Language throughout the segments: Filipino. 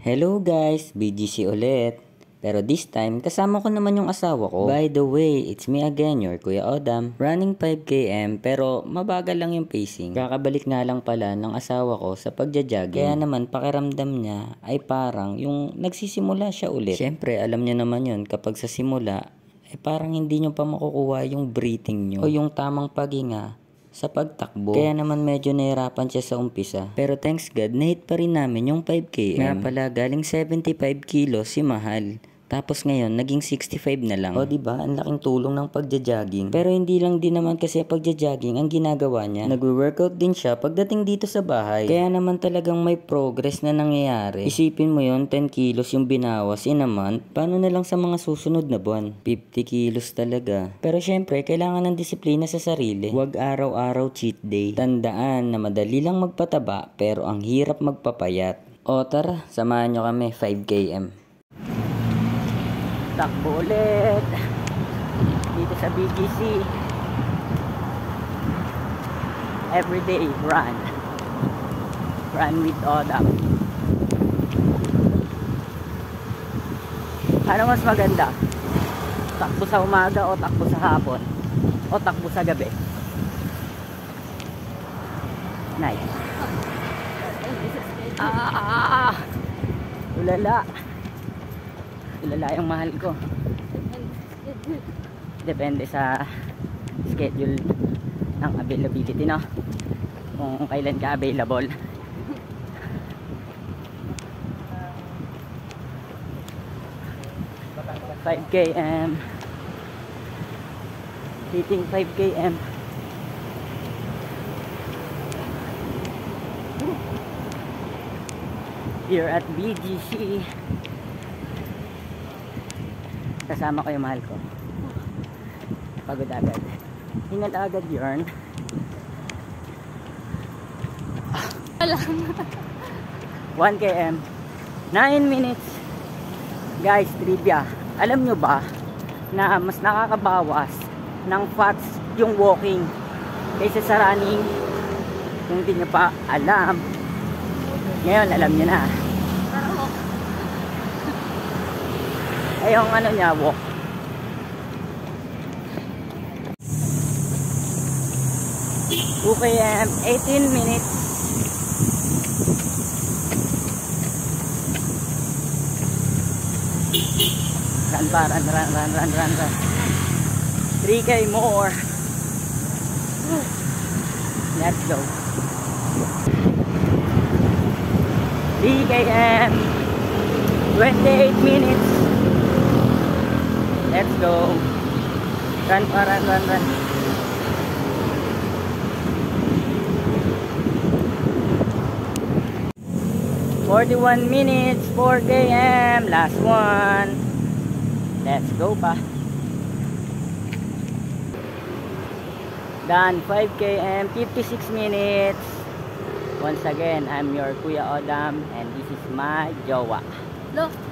Hello guys, BGC ulit. Pero this time, kasama ko naman yung asawa ko. By the way, it's me again, your Kuya Odam. Running 5km pero mabagal lang yung pacing. Kakabalik nga lang pala ng asawa ko sa pagja-jogging. Kaya naman pakiramdam niya ay parang yung nagsisimula siya ulit. Siyempre, alam niya naman yun kapag sa simula, parang hindi nyo pa makukuha yung breathing nyo o yung tamang paghinga sa pagtakbo. Kaya naman medyo nahirapan siya sa umpisa. Pero thanks God, na-hit pa rin namin yung 5km. Nga pala, galing 75 kilos si Mahal. Tapos ngayon, naging 65 na lang. O diba, ang laking tulong ng pagja-jogging. Pero hindi lang din naman kasi pagja-jogging ang ginagawa niya. Nagwe-workout din siya pagdating dito sa bahay. Kaya naman talagang may progress na nangyayari. Isipin mo yon, 10 kilos yung binawas in a month. Paano na lang sa mga susunod na buwan? 50 kilos talaga. Pero syempre, kailangan ng disiplina sa sarili. Huwag araw-araw cheat day. Tandaan na madali lang magpataba pero ang hirap magpapayat. O tara, samahan nyo kami 5km. Takbo ulit dito sa BGC. Everyday run with Odam. Ano mas maganda? Takbo sa umaga o takbo sa hapon o takbo sa gabi? Nice. Ulala yung Mahal ko. Depende sa schedule ng availability, no? Kung kailan ka available. – 5km. Hitting 5km. Here at BGC. Kasama ko yung Mahal ko. Pagod agad. Hingal agad yun. 1km 9 minutes. Guys, trivia. Alam nyo ba na mas nakakabawas ng fats yung walking kaysa sa running? Kung hindi nyo pa alam, ngayon alam nyo na. Ay yung ano niya, walk. Okay, 18 minutes. Run pa, run. 3k more. Let's go. 3km 28 minutes. Let's go. Run. 41 minutes, 4km, last one. Let's go pa. Done, 5km, 56 minutes. Once again, I'm your Kuya Odam and this is my jowa.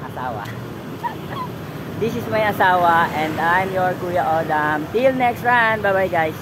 Asawa. This is my asawa and I'm your Kuya Odam. Till next run. Bye bye guys.